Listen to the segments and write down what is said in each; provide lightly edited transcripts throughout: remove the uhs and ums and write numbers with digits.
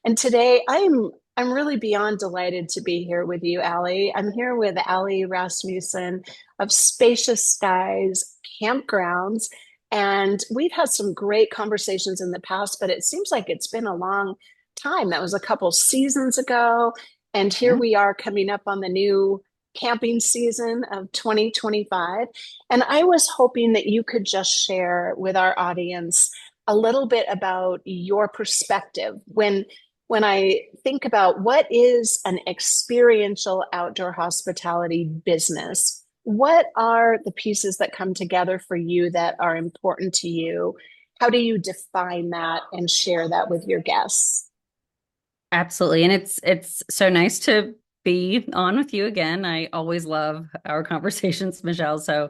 And today I'm really beyond delighted to be here with you, Allie. I'm here with Allie Rasmussen of Spacious Skies Campgrounds. And we've had some great conversations in the past, but it seems like it's been a long time. That was a couple seasons ago. And here Yeah. we are coming up on the new camping season of 2025. And I was hoping that you could just share with our audience a little bit about your perspective when I think about what is an experiential outdoor hospitality business. What are the pieces that come together for you that are important to you? How do you define that and share that with your guests? Absolutely. And it's so nice to be on with you again. I always love our conversations, Michelle. So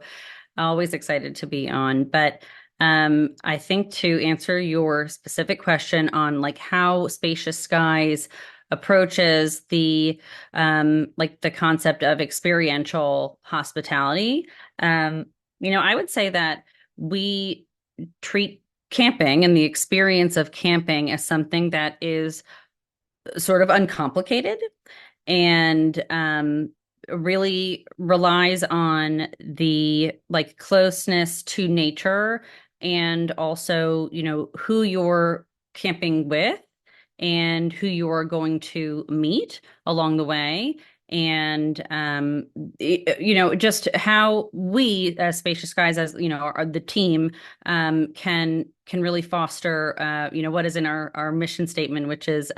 always excited to be on. But I think to answer your specific question on like how Spacious Skies approaches the concept of experiential hospitality, um, I would say that we treat camping and the experience of camping as something that is sort of uncomplicated and really relies on the like closeness to nature and also, who you're camping with and who you're going to meet along the way. And just how we, as Spacious Skies, as are the team, can really foster, what is in our mission statement, which is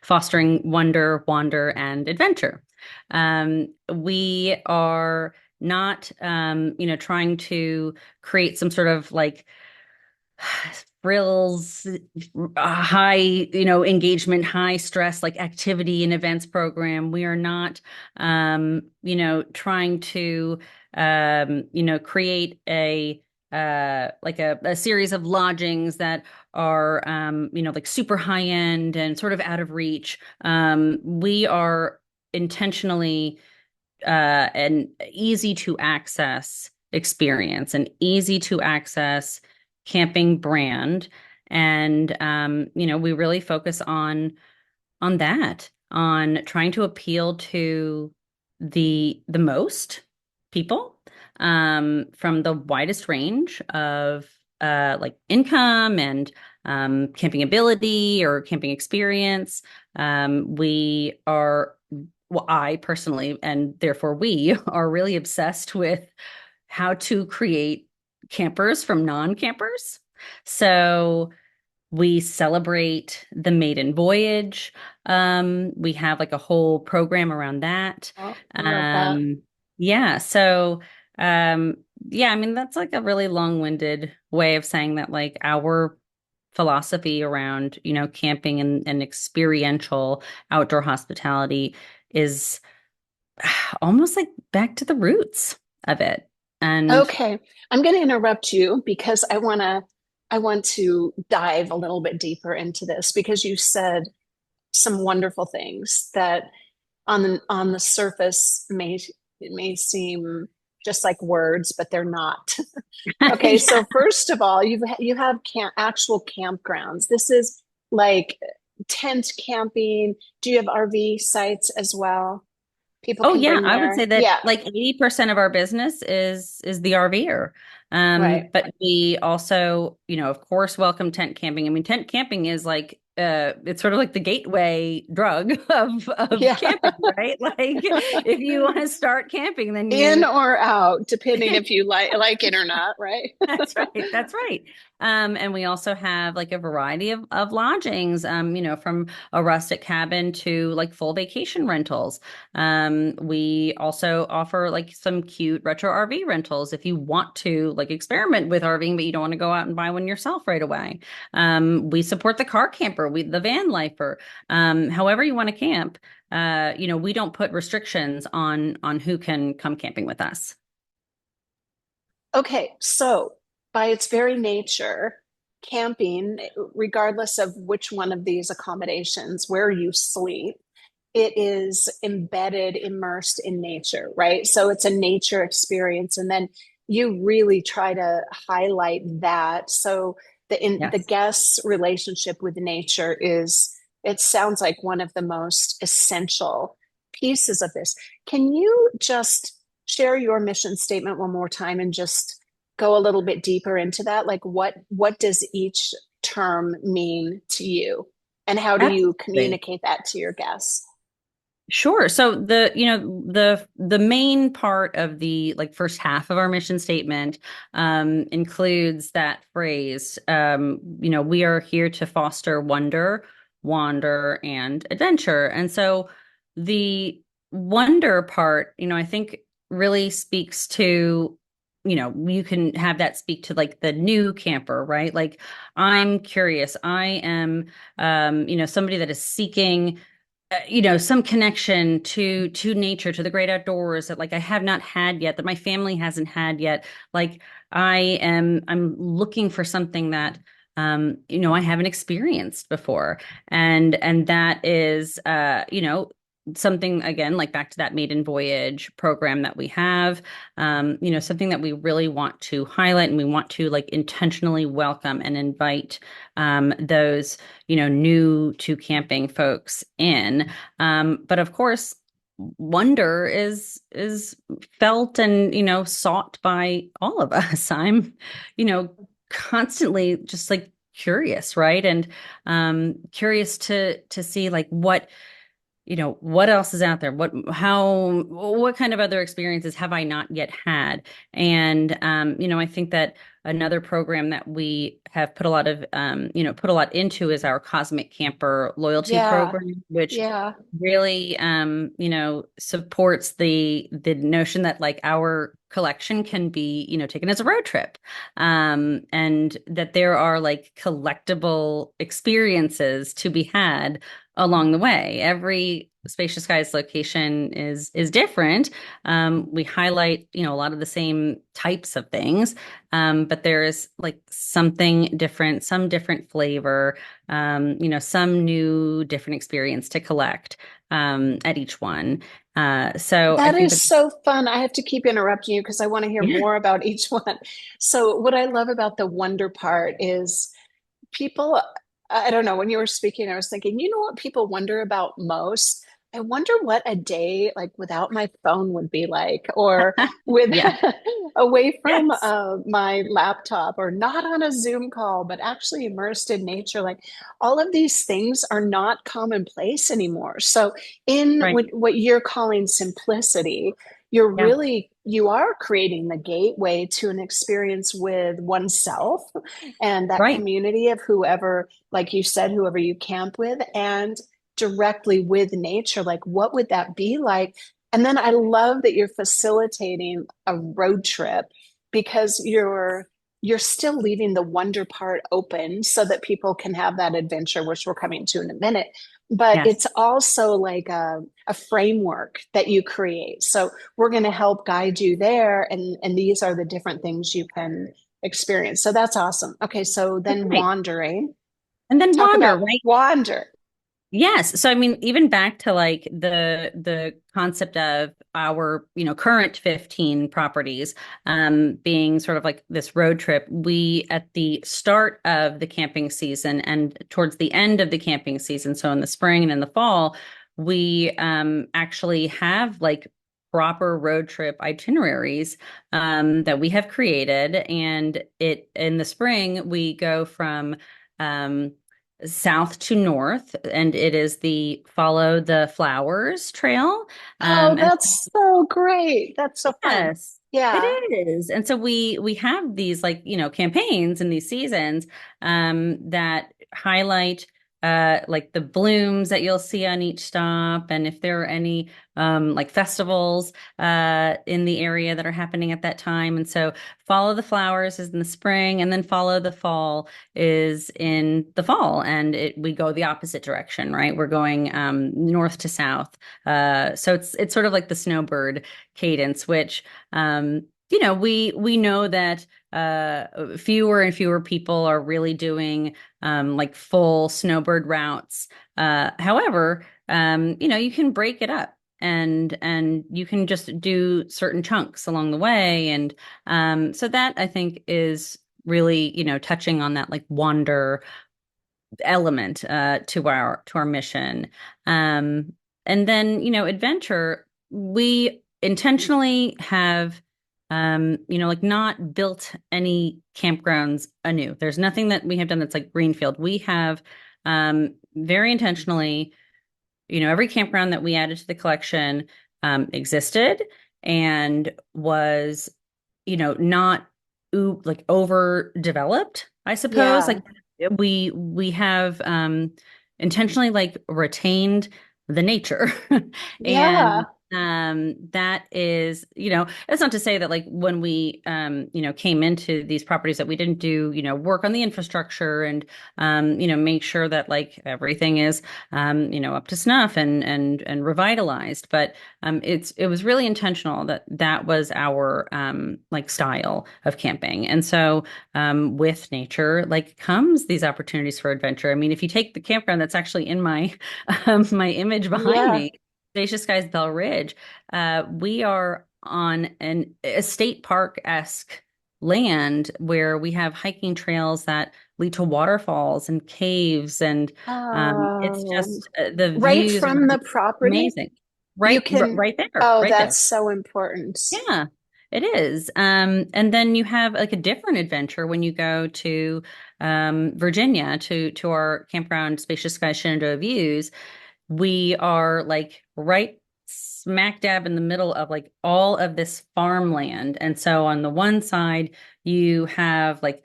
fostering wonder, wander, and adventure. We are not, trying to create some sort of like frills, high, engagement, high stress, like activity and events program. We are not, trying to, create a series of lodgings that are, like super high end and sort of out of reach. We are intentionally an easy to access experience, an easy to access camping brand. And we really focus on that, on trying to appeal to the most people from the widest range of like income and camping ability or camping experience. We are well, I personally, and therefore we are really obsessed with how to create campers from non-campers. So we celebrate the maiden voyage. We have like a whole program around that. Oh, I love that. Um, yeah, so um, yeah, I mean that's like a really long-winded way of saying that like our philosophy around, camping and experiential outdoor hospitality is almost like back to the roots of it. And Okay, I'm going to interrupt you because I want to dive a little bit deeper into this because you said some wonderful things that on the surface may seem just like words, but they're not. Okay, yeah. so first of all, you have actual campgrounds. This is like tent camping. Do you have RV sites as well? People Oh can yeah, bring I would their, say that yeah, like 80% of our business is the RVer. right. But we also, of course, welcome tent camping. I mean, tent camping is like it's sort of like the gateway drug of Yeah. camping, right? Like if you want to start camping, then In you or out, depending if you like it or not, right? That's right. That's right. And we also have like a variety of lodgings, from a rustic cabin to like full vacation rentals. We also offer like some cute retro RV rentals if you want to like experiment with RVing, but you don't want to go out and buy one yourself right away. We support the car camper, the van lifer. However you want to camp, we don't put restrictions on who can come camping with us. Okay, so by its very nature, camping, regardless of which one of these accommodations where you sleep, it is embedded, immersed in nature, right? So it's a nature experience. And then you really try to highlight that. So the Yes. guest's relationship with nature is it sounds like one of the most essential pieces of this. Can you just share your mission statement one more time and just go a little bit deeper into that? Like what does each term mean to you? And how do you Absolutely. communicate that to your guests? Sure. So the main part of the like first half of our mission statement includes that phrase. We are here to foster wonder, wander, and adventure. And so the wonder part, I think really speaks to, you can have that speak to like the new camper, right? Like I'm curious. I am, somebody that is seeking some connection to nature, to the great outdoors that like I have not had yet, that my family hasn't had yet. Like I'm looking for something that I haven't experienced before. And that is something again, like back to that maiden voyage program that we have, something that we really want to highlight, and we want to like intentionally welcome and invite those new to camping folks in. But of course, wonder is felt and sought by all of us. I'm, constantly just like curious, right? And curious to see like what else is out there? What kind of other experiences have I not yet had? And, I think that another program that we have put a lot into is our Cosmic Camper loyalty Yeah. program, which Yeah. really, supports the notion that like our collection can be, taken as a road trip. And that there are like collectible experiences to be had along the way. Every Spacious Skies location is different. We highlight, a lot of the same types of things, but there is like something different, some different flavor, some new different experience to collect at each one. So I That think is that, so fun. I have to keep interrupting you because I want to hear yeah, more about each one. So, what I love about the wonder part is people, I don't know, when you were speaking, I was thinking, you know what people wonder about most? I wonder what a day like without my phone would be like, or with yeah, away from yes, my laptop, or not on a Zoom call, but actually immersed in nature. Like all of these things are not commonplace anymore. So, in right, what you're calling simplicity, yeah, you are creating the gateway to an experience with oneself and that right. community of whoever, like you said, whoever you camp with, and directly with nature. Like, what would that be like? And then I love that you're facilitating a road trip because you're still leaving the wonder part open so that people can have that adventure, which we're coming to in a minute. But Yes, it's also like a framework that you create. So we're going to help guide you there, and these are the different things you can experience. So that's awesome. Okay, so that's then right. wandering. And then Talk wander, about right? wander. Yes. So I mean, even back to like the concept of our, current 15 properties being sort of like this road trip, we at the start of the camping season and towards the end of the camping season, so in the spring and in the fall, we actually have like proper road trip itineraries that we have created. And it in the spring, we go from south to north, and it is the Follow the Flowers Trail. Oh, And that's so great. That's so fun. yes, it Yeah. is. And so we have these like, campaigns in these seasons that highlight like the blooms that you'll see on each stop, and if there are any like festivals in the area that are happening at that time. And so Follow the Flowers is in the spring, and then Follow the Fall is in the fall, and we go the opposite direction, right? We're going north to south. So it's sort of like the snowbird cadence, which we know that fewer and fewer people are really doing like full snowbird routes. However, you can break it up. And you can just do certain chunks along the way, and so that I think is really touching on that like wander element to our mission. Um, and then, adventure, we intentionally have like not built any campgrounds anew. There's nothing that we have done that's like greenfield. We have very intentionally, every campground that we added to the collection existed and was, not like overdeveloped, I suppose. Yeah. Like we have intentionally like retained the nature. Yeah. And that is, that's not to say that like when we came into these properties that we didn't do, work on the infrastructure and make sure that like everything is up to snuff and revitalized. But it was really intentional that that was our like style of camping. And so with nature like comes these opportunities for adventure. I mean, if you take the campground that's actually in my my image behind Yeah. me, Spacious Skies Bell Ridge, we are on an estate park-esque land where we have hiking trails that lead to waterfalls and caves, and it's Oh, just the right views from are the property, amazing. you Right, can, right there, oh, right there. that's so important. Yeah, it is. And then you have like a different adventure when you go to Virginia to our campground, Spacious Skies Shenandoah Views. We are like right smack dab in the middle of like all of this farmland. And so on the one side, you have like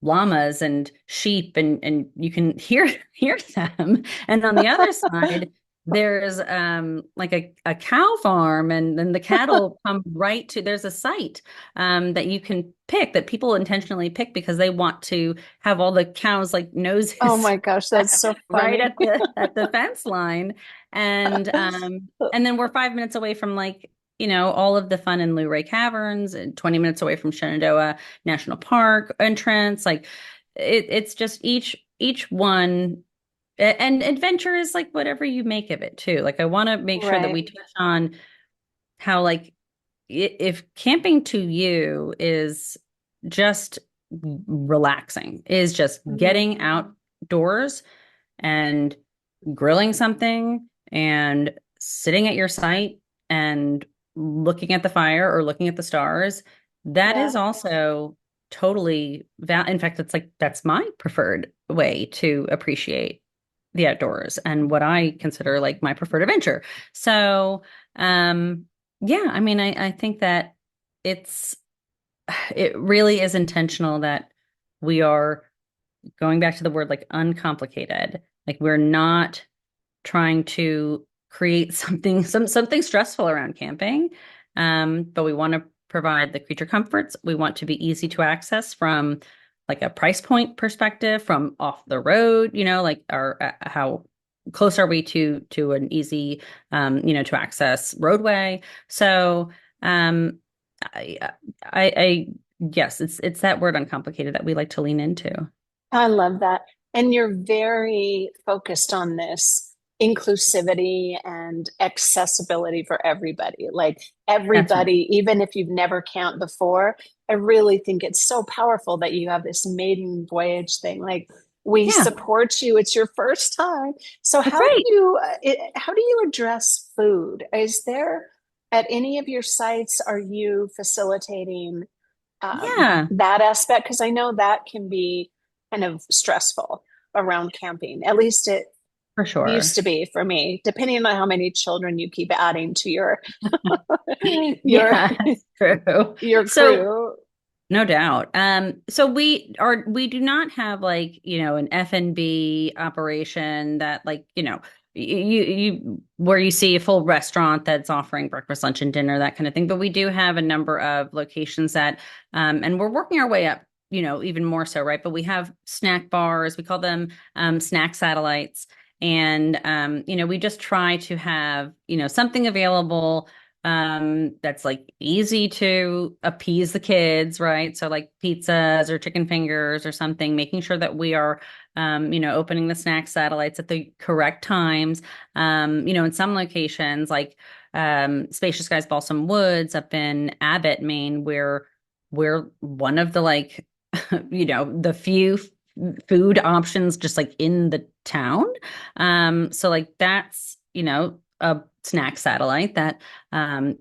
llamas and sheep and you can hear them. And on the other side, there's like a cow farm and then the cattle come right to there's a site that you can pick that people intentionally pick because they want to have all the cows like Oh noses my gosh, that's so right funny. at the fence line. And then we're 5 minutes away from like, all of the fun in Luray Caverns and 20 minutes away from Shenandoah National Park entrance. Like it's just each one and adventure is like whatever you make of it too. Like I want to make sure that Right. we touch on how like if camping to you is just relaxing, is just Mhm. getting outdoors and grilling something and sitting at your site and looking at the fire or looking at the stars, that is Yeah. also totally in fact, it's like that's my preferred way to appreciate the outdoors and what I consider like my preferred adventure. So, yeah, I mean, I think that it's it really is intentional that we are going back to the word like uncomplicated. Like we're not trying to create something stressful around camping. But we want to provide the creature comforts. We want to be easy to access from like a price point perspective, from off the road, like our how close are we to an easy to access roadway. So I, I yes, it's that word uncomplicated that we like to lean into. I love that. And you're very focused on this inclusivity and accessibility for everybody. Like That's right. everybody, even if you've never camped before, I really think it's so powerful that you have this maiden voyage thing. Like we Yeah, support you. It's your first time. So that's right. how do you address food? Is there at any of your sites, are you facilitating Yeah, that aspect? Because I know that can be kind of stressful around camping. At least it for used sure. to be for me, depending on how many children you keep adding to your Yeah, that's true. your So crew. no doubt. So we do not have like, an F&B operation that like, you where you see a full restaurant that's offering breakfast, lunch, and dinner, that kind of thing. But we do have a number of locations that and we're working our way up, even more so, right? But we have snack bars, we call them snack satellites. And we just try to have, something available that's like easy to appease the kids, right? So like pizzas or chicken fingers or something, making sure that we are opening the snack satellites at the correct times. In some locations like Spacious Skies Balsam Woods up in Abbott, Maine, where we're one of the like the few food options just like in the town. So like that's, a snack satellite that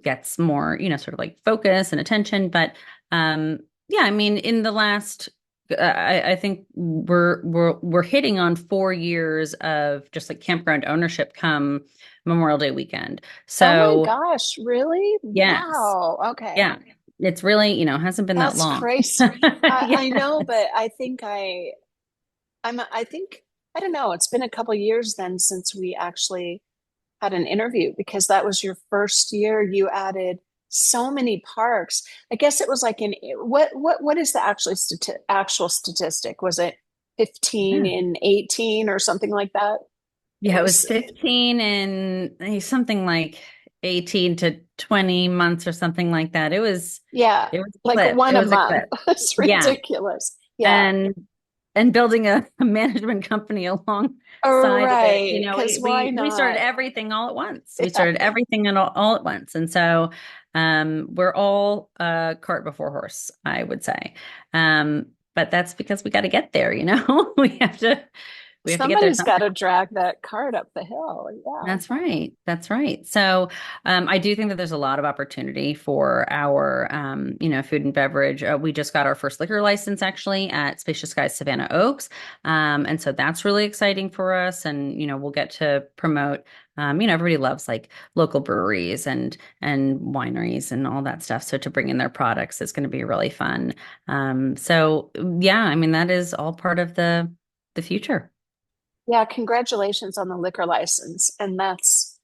gets more, sort of like focus and attention. But yeah, I mean, in the last I think we're hitting on 4 years of just like campground ownership come Memorial Day weekend. Oh my So gosh, really? yes, Wow. Okay. yeah, it's really, hasn't been that That's long. crazy. I know, Yes. but I think I don't know, it's been a couple years then since we actually had an interview because that was your first year. You added so many parks. I guess it was like in what is the actual statistic? Was it 15 Yeah. in 18 or something like that? It Yeah, it was was 15 and something like 18 to 20 months or something like that. yeah, It was a like clip. one It a was a month. clip. It's Yeah. ridiculous. Yeah. And building a management company alongside of it, Right. Because why we started not? everything all at once. We Yeah. started everything all at once. And so we're all cart before horse, I would say. But that's because we got to get there, we have to get there Somebody's got somehow. to drag that cart up the hill. Yeah. That's right. That's right. So, I do think that there's a lot of opportunity for our, food and beverage. We just got our first liquor license actually at Spacious Skies Savannah Oaks, and so that's really exciting for us. And we'll get to promote. Everybody loves like local breweries and wineries and all that stuff. So to bring in their products is going to be really fun. So yeah, I mean that is all part of the future. Yeah, congratulations on the liquor license. And that's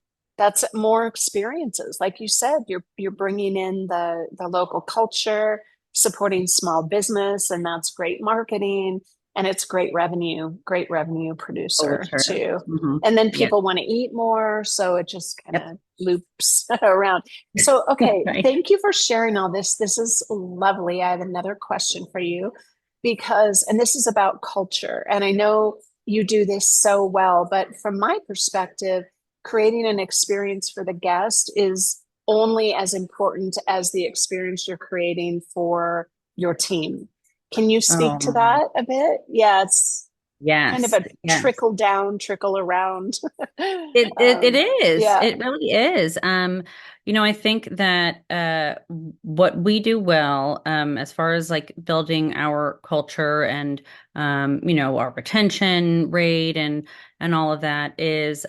more experiences. Like you said, you're bringing in the local culture, supporting small business, and that's great marketing and it's great revenue Oh, producer sure. too. Hmm. And then Yeah. people want to eat more, so it just kind Yep. of loops around. So, okay, Right. thank you for sharing all this. This is lovely. I have another question for you and this is about culture. And I know you do this so well. But from my perspective, creating an experience for the guest is only as important as the experience you're creating for your team. Can you speak to Oh, that a bit? Yeah, it's kind of yes. a Yes. trickle down, trickle around. It is. Yeah. It really is. I think that what we do well, as far as like building our culture and our retention rate and all of that is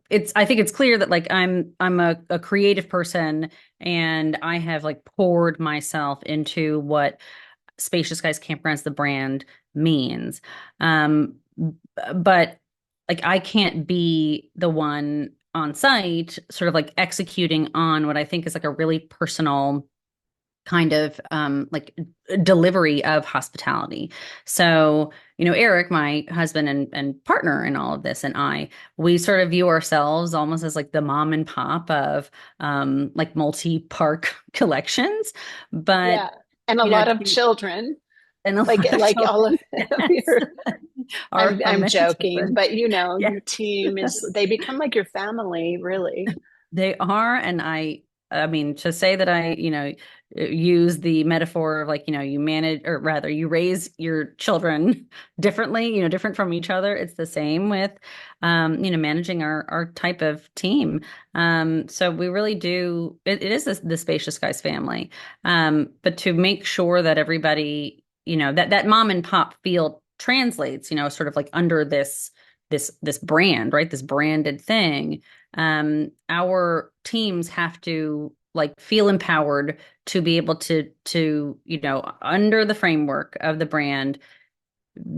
it's I think it's clear that like I'm a creative person and I have like poured myself into what Spacious Skies Campgrounds, the brand means. But like I can't be the one on site sort of like executing on what I think is like a really personal kind of like delivery of hospitality. So, Eric, my husband and partner in all of this, and we sort of view ourselves almost as like the mom and pop of like multi-park collections. But, Yeah. And a lot of to children, and a lot of like all children, of yes, your, our I'm many joking, children. but Yeah. your team they become like your family, really. They are, and I mean, to say that I, use the metaphor of like, you manage, or rather, you raise your children differently, different from each other. It's the same with, managing our type of team. So we really do. It is the Spacious Skies family, but to make sure that everybody, that mom and pop feel translates, sort of like under this brand, right? This branded thing. Our teams have to like feel empowered to be able to under the framework of the brand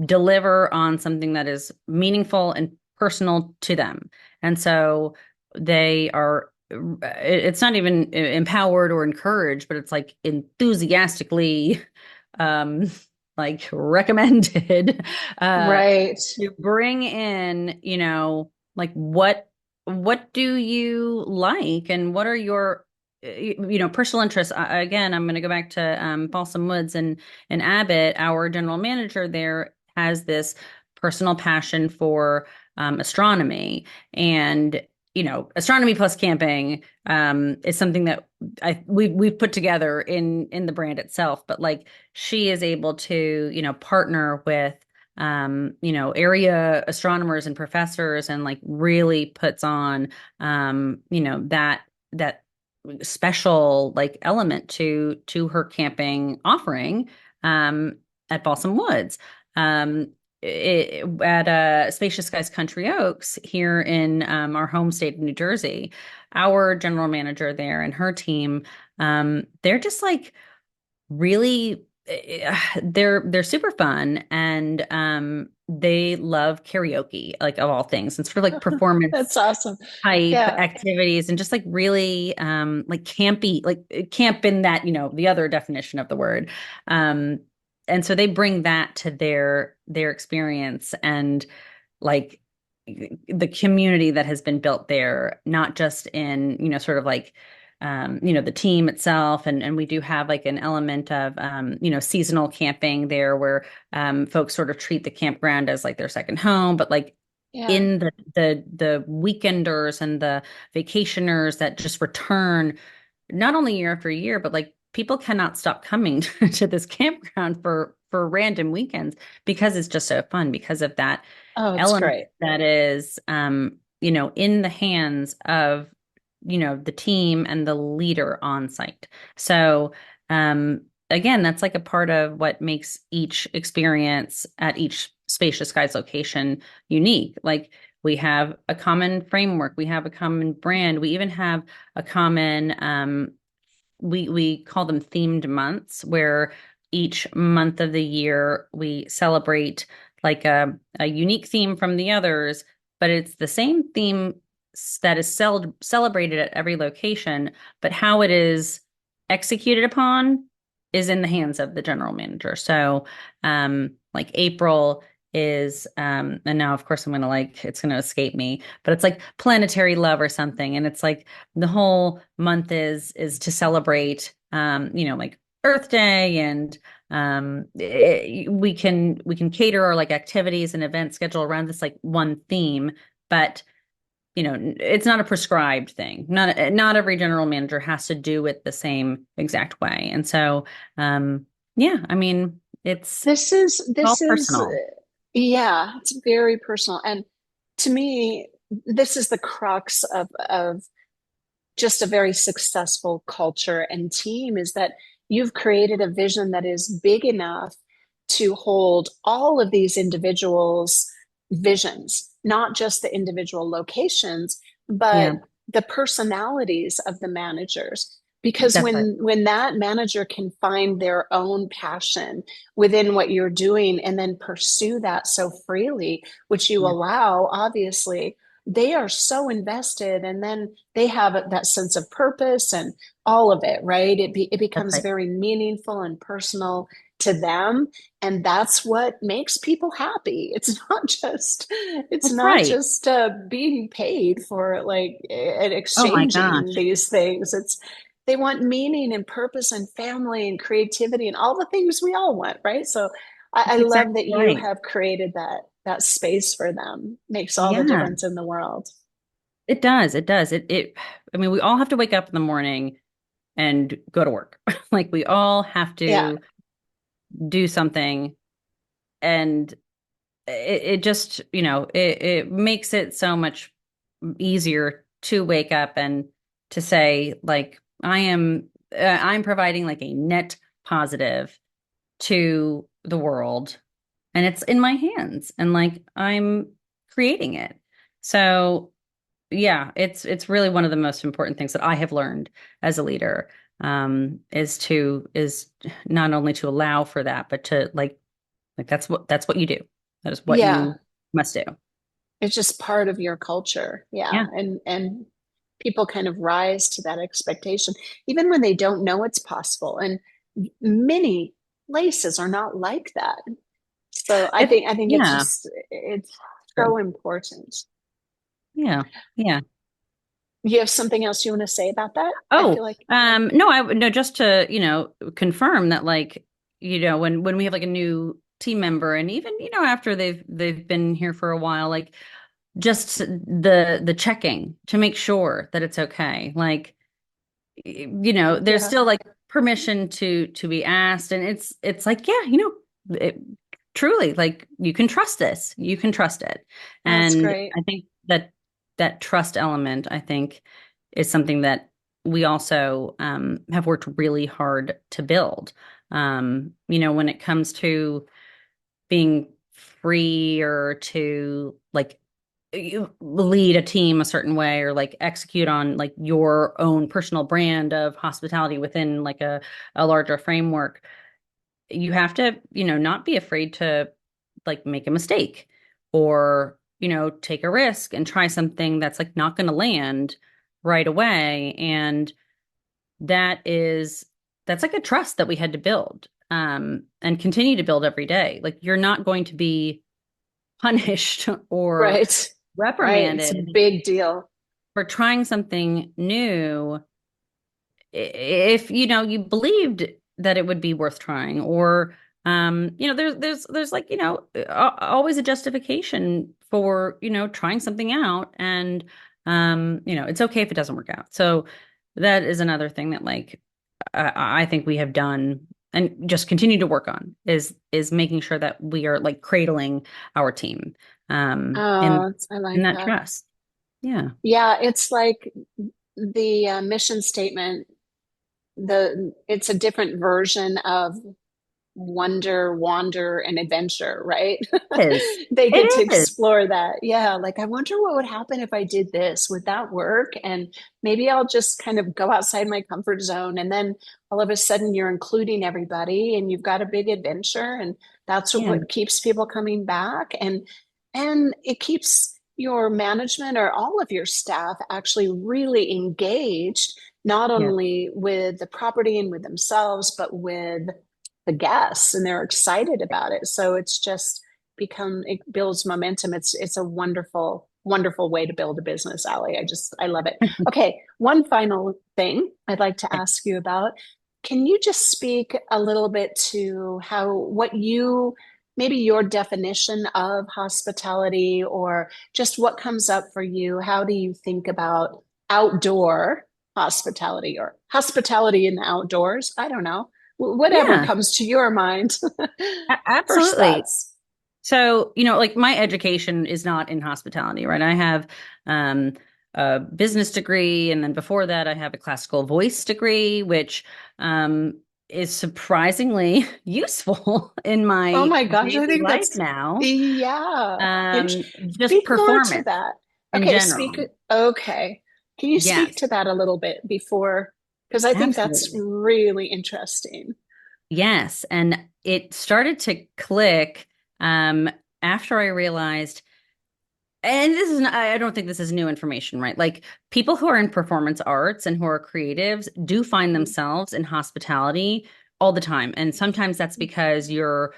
deliver on something that is meaningful and personal to them. And so they are it's not even empowered or encouraged, but it's like enthusiastically um like recommended Right. to bring in, like what do you like and what are your personal interests. Again, I'm going to go back to Balsam Woods and Abbott. Our general manager there has this personal passion for astronomy, and astronomy plus camping is something that we've put together in the brand itself. But like she is able to, partner with area astronomers and professors and like really puts on that special like element to her camping offering um at Balsam Woods. At Spacious Skies Country Oaks here in our home state of New Jersey, our general manager there and her team, they're just like really they're super fun and they love karaoke, like of all things, and sort of like That's performance awesome. type Yeah. activities and just like really like campy, like camp in that, the other definition of the word. Um and so they bring that to their experience and like the community that has been built there, not just in, sort of like the team itself. And we do have like an element of seasonal camping there where folks sort of treat the campground as like their second home, but like Yeah. in the weekenders and the vacationers that just return not only year after year, but like people cannot stop coming to this campground for random weekends because it's just so fun because of that Oh, it's element great. that is in the hands of the team and the leader on site. So again, that's like a part of what makes each experience at each Spacious Skies location unique. Like we have a common framework, we have a common brand, we even have a common we call them themed months where each month of the year we celebrate like a unique theme from the others, but it's the same theme that is celebrated at every location, but how it is executed upon is in the hands of the general manager. So like April is and now of course I'm gonna like it's gonna escape me, but it's like planetary love or something. And it's like the whole month is to celebrate like Earth Day and we can cater our like activities and events schedule around this like one theme, but it's not a prescribed thing. Not every general manager has to do it the same exact way. And so yeah, I mean it's This is all this is personal. yeah, it's very personal. And to me, this is the crux of just a very successful culture and team is that you've created a vision that is big enough to hold all of these individuals' visions, not just the individual locations, Yeah, but the personalities of the managers. Because that's it. when that manager can find their own passion within what you're doing and then pursue that so freely, which you Yeah, allow, obviously, they are so invested and then they have that sense of purpose and all of it, right? It that's becomes right. very meaningful and personal to them, and that's what makes people happy. It's That's not right. just being paid for like and Oh my exchanging gosh. these things. It's they want meaning and purpose and family and creativity and all the things we all want, right? So I That's love exactly that you right. have created that space for them. Makes all the Yeah, difference in the world. it does. It does. I mean, we all have to wake up in the morning and go to work. Like we all have Yeah. to do something and it just, it makes it so much easier to wake up and to say like I'm providing like a net positive to the world and it's in my hands and like I'm creating it. So yeah, it's really one of the most important things that I have learned as a leader is not only to allow for that, but to like that's what you do. That is what Yeah. you must do. It's just part of your culture. Yeah. Yeah. And people kind of rise to that expectation, even when they don't know it's possible. And many places are not like that. So I think it's Yeah, just it's true. so important. Yeah. Yeah. You have something else you want to say about that? I Oh, feel like no, I would no, just to, confirm that like, when we have like a new team member and even, after they've been here for a while, like just the checking to make sure that it's okay. Like, there's Yeah, still like permission to be asked, and it's like, yeah, truly, like, you can trust this, you can trust it. that's And great. I think that that trust element, I think, is something that we also have worked really hard to build. When it comes to being free, or to like you lead a team a certain way, or like execute on like your own personal brand of hospitality within like a larger framework, you have to, not be afraid to like make a mistake, or, take a risk and try something that's like not going to land right away. And that's like a trust that we had to build, and continue to build every day. Like, you're not going to be punished or Right. Right. It's a reprimanded big deal. for trying something new if you believed that it would be worth trying, or there's like, always a justification for trying something out. And it's okay if it doesn't work out. So that is another thing that, like, I think we have done and just continue to work on, is making sure that we are like cradling our team in I like that that. trust. Yeah. Yeah, it's like the mission statement. It's a different version of wonder, wander, and adventure, right? It is. They get to It is. explore that. Yeah, like I wonder what would happen if I did this. Would that work? And maybe I'll just kind of go outside my comfort zone. And then all of a sudden you're including everybody and you've got a big adventure. And that's Yeah. what keeps people coming back. And it keeps your management or all of your staff actually really engaged, not Yeah. only with the property and with themselves, but with the guests, and they're excited about it. So it's just it builds momentum. It's a wonderful, wonderful way to build a business, Allie. I love it. Okay, one final thing I'd like to ask you about. Can you just speak a little bit to what you, maybe your definition of hospitality, or just what comes up for you? How do you think about outdoor hospitality, or hospitality in the outdoors? I don't know, whatever Yeah. comes to your mind. First Absolutely. thoughts. So, like, my education is not in hospitality, right? I have um, a business degree, and then before that, I have a classical voice degree, which is surprisingly useful in Oh my my gosh, I daily think life that's, now. yeah. Just Speak more to performance that. in Okay, speak. general. Okay. Can you speak Yes, to that a little bit before? Because I think that's absolutely. really interesting. Yes. And it started to click after I realized, and this is not, I don't think this is new information, right? Like, people who are in performance arts and who are creatives do find Mhm. themselves in hospitality all the time. And sometimes that's because you're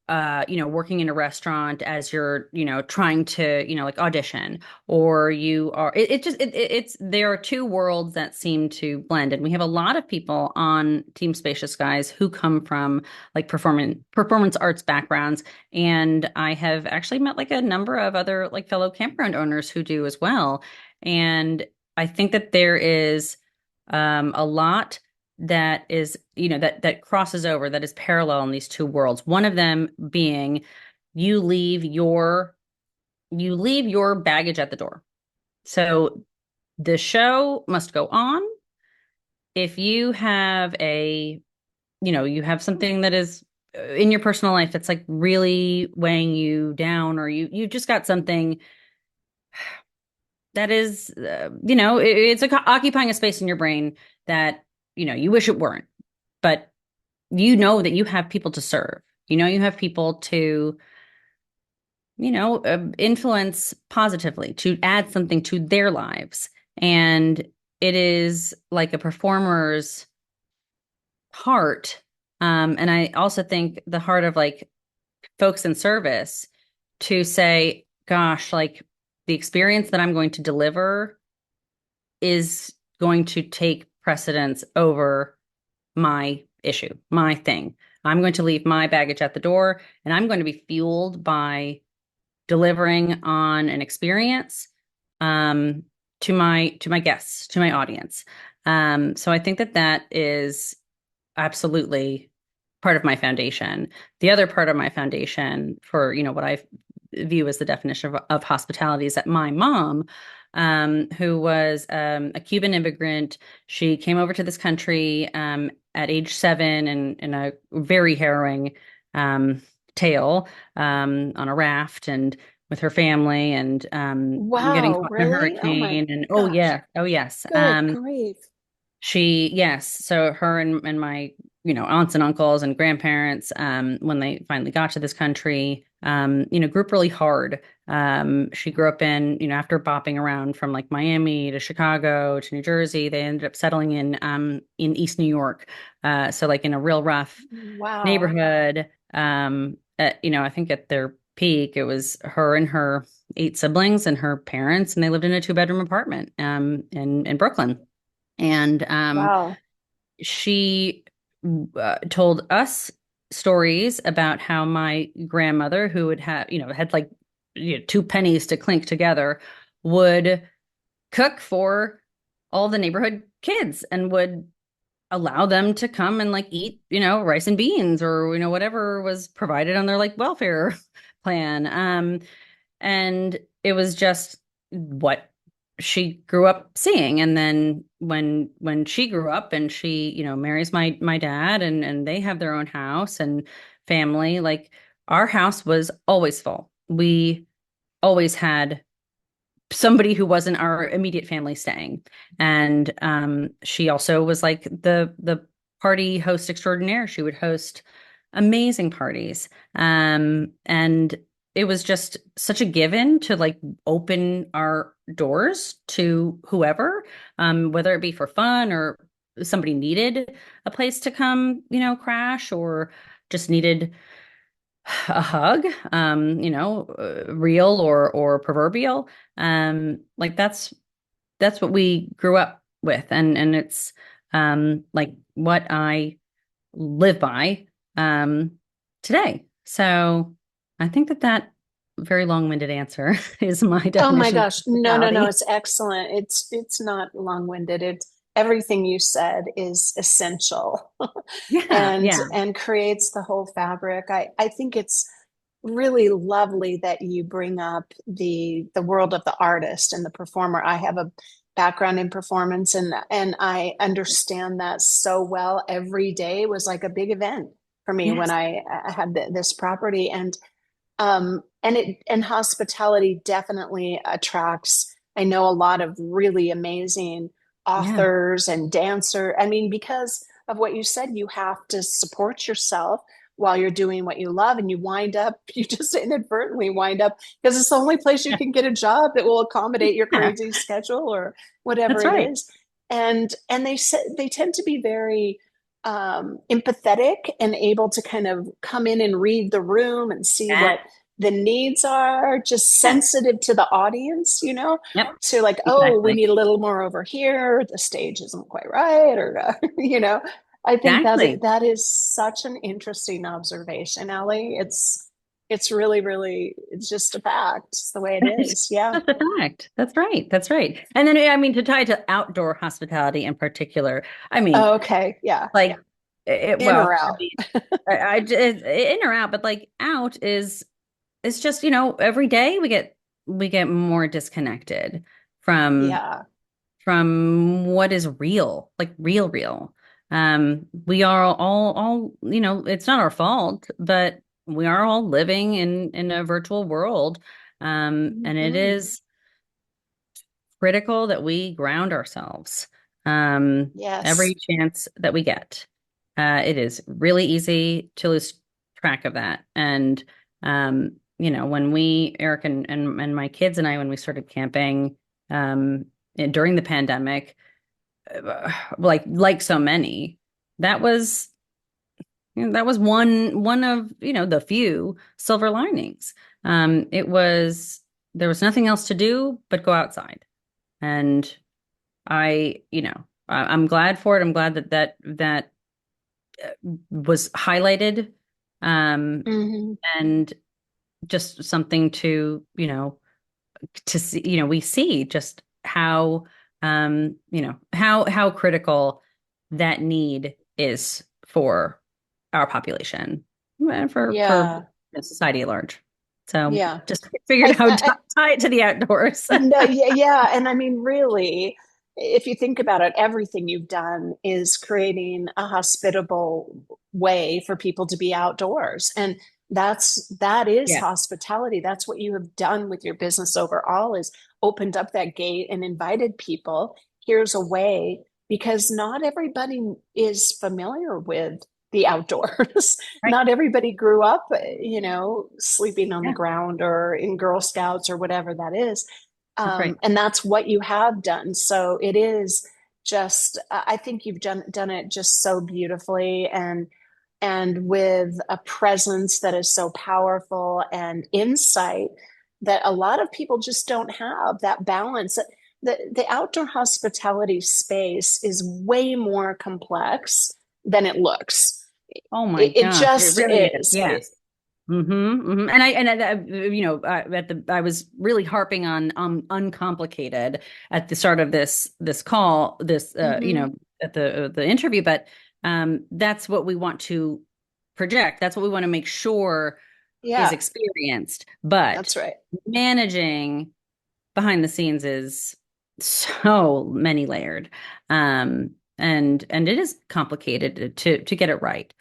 working in a restaurant as you're, trying to, like, audition, or you are, it's, there are two worlds that seem to blend. And we have a lot of people on Team Spacious Skies who come from like performance arts backgrounds. And I have actually met like a number of other like fellow campground owners who do as well. And I think that there is a lot that is, that crosses over, that is parallel in these two worlds. One of them being you leave your you leave your baggage at the door. So the show must go on. If you have you have something that is in your personal life that's like really weighing you down, or you just got something that is it's like occupying a space in your brain that you wish it weren't, but that you have people to serve. You have people to, influence positively, to add something to their lives. And it is like a performer's heart. And I also think the heart of like folks in service, to say, gosh, like, the experience that I'm going to deliver is going to take precedence over my issue, my thing. I'm going to leave my baggage at the door, and I'm going to be fueled by delivering on an experience um, to my guests, to my audience. So I think that that is absolutely part of my foundation. The other part of my foundation for, what I view as the definition of hospitality is that my mom, who was a Cuban immigrant, she came over to this country at age 7 and in a very harrowing um, tale on a raft and with her family and getting Wow, caught in a really? Oh my hurricane and oh gosh. yeah, oh yes. Good grief. Yes. So her and my, aunts and uncles and grandparents, when they finally got to this country, grew up really hard. She grew up after bopping around from like Miami to Chicago to New Jersey, they ended up settling in East New York. So like in a real rough Wow. neighborhood. I think at their peak, it was her and her 8 siblings and her parents, and they lived in a 2-bedroom apartment, in Brooklyn. And Wow. she told us stories about how my grandmother, who would have, had like 2 pennies to clink together, would cook for all the neighborhood kids and would allow them to come and like eat, rice and beans or, whatever was provided on their like welfare plan. And it was just what she grew up seeing. And then when she grew up and she, marries my dad and they have their own house and family, like our house was always full. We always had somebody who wasn't our immediate family staying. And she also was like the party host extraordinaire. She would host amazing parties. And it was just such a given to like open our doors to whoever, whether it be for fun or somebody needed a place to come, crash or just needed a hug, real or proverbial. Like that's what we grew up with, and it's like what I live by today. So I think that very long-winded answer is my Oh my definition of gosh. No, no, no. hospitality. It's excellent. It's not long-winded. It's everything you said is essential Yeah, and creates the whole fabric. I think it's really lovely that you bring up the world of the artist and the performer. I have a background in performance and I understand that so well. Every day was like a big event for me when yes, I had this property and hospitality definitely attracts. I know a lot of really amazing yeah, authors and dancer. I mean, because of what you said, you have to support yourself while you're doing what you love, and you just inadvertently wind up because it's the only place you can get a job that will accommodate your yeah, crazy schedule or whatever that's it right. is. And they said they tend to be very empathetic and able to kind of come in and read the room and see Yeah, what the needs are, just yeah, sensitive to the audience, yep, to like, oh, we exactly, need a little more over here. The stage isn't quite right, or I think exactly. that is such an interesting observation, Ellie. It's really, really, it's just a fact. It's the way it is. Yeah. That's a fact. That's right. That's right. And then, I mean, to tie to outdoor hospitality in particular, I mean, Oh, okay. Yeah. like, In or I out. mean, in or out, but like out it's just, every day we get more disconnected from Yeah. what is real, like real. We are all, it's not our fault, but we are all living in a virtual world. And it Mhm. is critical that we ground ourselves every Yes. chance that we get. It is really easy to lose track of that. And, when Eric and my kids and I, when we started camping during the pandemic, like so many, that was that was one of the few silver linings. It was there was nothing else to do but go outside. And I'm glad for it. I'm glad that was highlighted. Um, Hmm. and just something to, to see, we see just how, how critical that need is for our population and for Yeah. society at large. So Yeah. just figured I, how to I, tie it to the outdoors. No, yeah, yeah. And I mean, really, if you think about it, everything you've done is creating a hospitable way for people to be outdoors. And that is Yes. hospitality. That's what you have done with your business overall is opened up that gate and invited people. Here's a way because not everybody is familiar with the outdoors. Right. Not everybody grew up, sleeping on the Yeah, ground or in Girl Scouts or whatever that is. that's right. And that's what you have done. So it is just, I think you've done it just so beautifully and with a presence that is so powerful and insight that a lot of people just don't have that balance. The outdoor hospitality space is way more complex than it looks. Oh my It gosh, it just really is. is. Yeah. I was really harping on uncomplicated at the start of this call, Mhm. at the interview, but that's what we want to project. That's what we want to make sure is Yeah, experienced. But that's right. managing behind the scenes is so many layered. And it is complicated to get it right.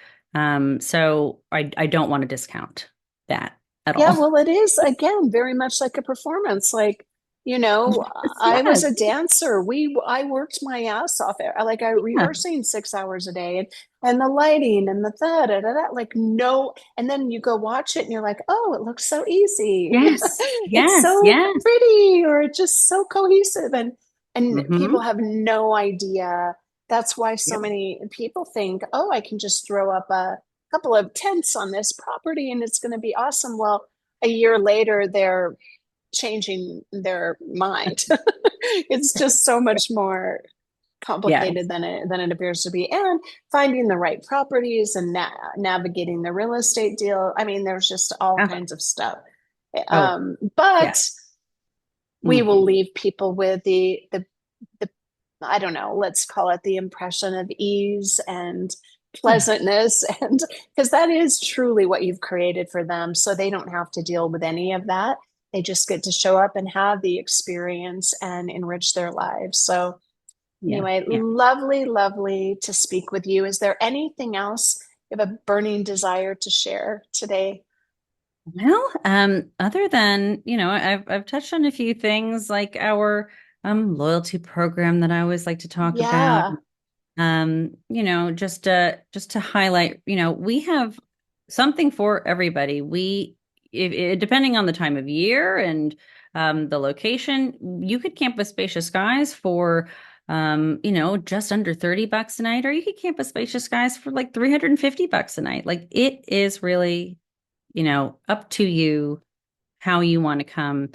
So I don't want to discount that at Yeah, all. well, it is again very much like a performance. Like, Yes, I was yes. a dancer. I worked my ass off. Like I Yeah. rehearsing 6 hours a day, and the lighting and the da. Like no, and then you go watch it and you're like, oh, it looks so easy. Yes. It's Yes. so Yes. pretty, or it's just so cohesive, and people Mm-hmm. have no idea. That's why so Yep. many people think, oh, I can just throw up a couple of tents on this property and it's going to be awesome. Well, a year later, they're changing their mind. It's just so much more complicated Yes. than it appears to be, and finding the right properties and navigating the real estate deal. I mean, there's just all Oh, kinds of stuff. oh, But yes. we will Hmm. leave people with the I don't know, let's call it the impression of ease and Yes. pleasantness. And because that is truly what you've created for them. So they don't have to deal with any of that. They just get to show up and have the experience and enrich their lives. So, Yeah. anyway, Yeah. lovely, lovely to speak with you. Is there anything else you have a burning desire to share today? Well, other than, I've touched on a few things like our loyalty program that I always like to talk about. Yeah, Just to highlight, we have something for everybody. Depending on the time of year and the location, you could camp with Spacious Skies for just under $30 a night, or you could camp with Spacious Skies for like $350 a night. Like it is really, up to you how you want to come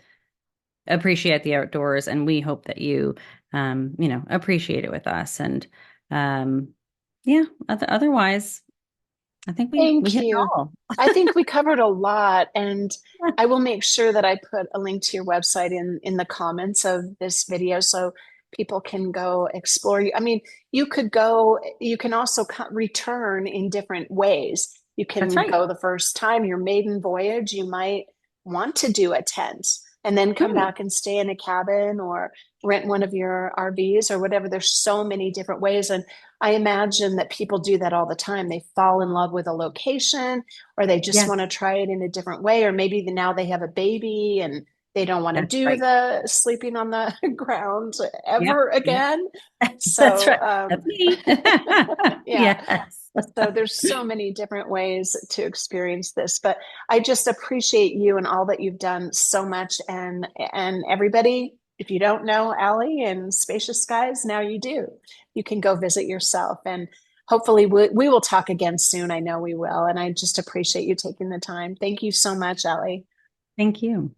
appreciate the outdoors, and we hope that you appreciate it with us. And um yeah, otherwise I think we thank hit it you. all. I think we covered a lot, and I will make sure that I put a link to your website in the comments of this video so people can go explore you. I mean, you can also return in different ways. You That's can right. go the first time, your maiden voyage, you might want to do a tent and then come Right. back and stay in a cabin or rent one of your RVs or whatever. There's so many different ways. And I imagine that people do that all the time. They fall in love with a location or they just want Yes, to try it in a different way. Or maybe now they have a baby and they don't want to that's do right. the sleeping on the ground Yep, ever yep. again. That's So, right. That's me. yeah. Yes. So there's so many different ways to experience this, but I just appreciate you and all that you've done so much. And everybody, if you don't know Allie and Spacious Skies, now you do. You can go visit yourself, and hopefully we will talk again soon. I know we will, and I just appreciate you taking the time. Thank you so much, Allie. Thank you.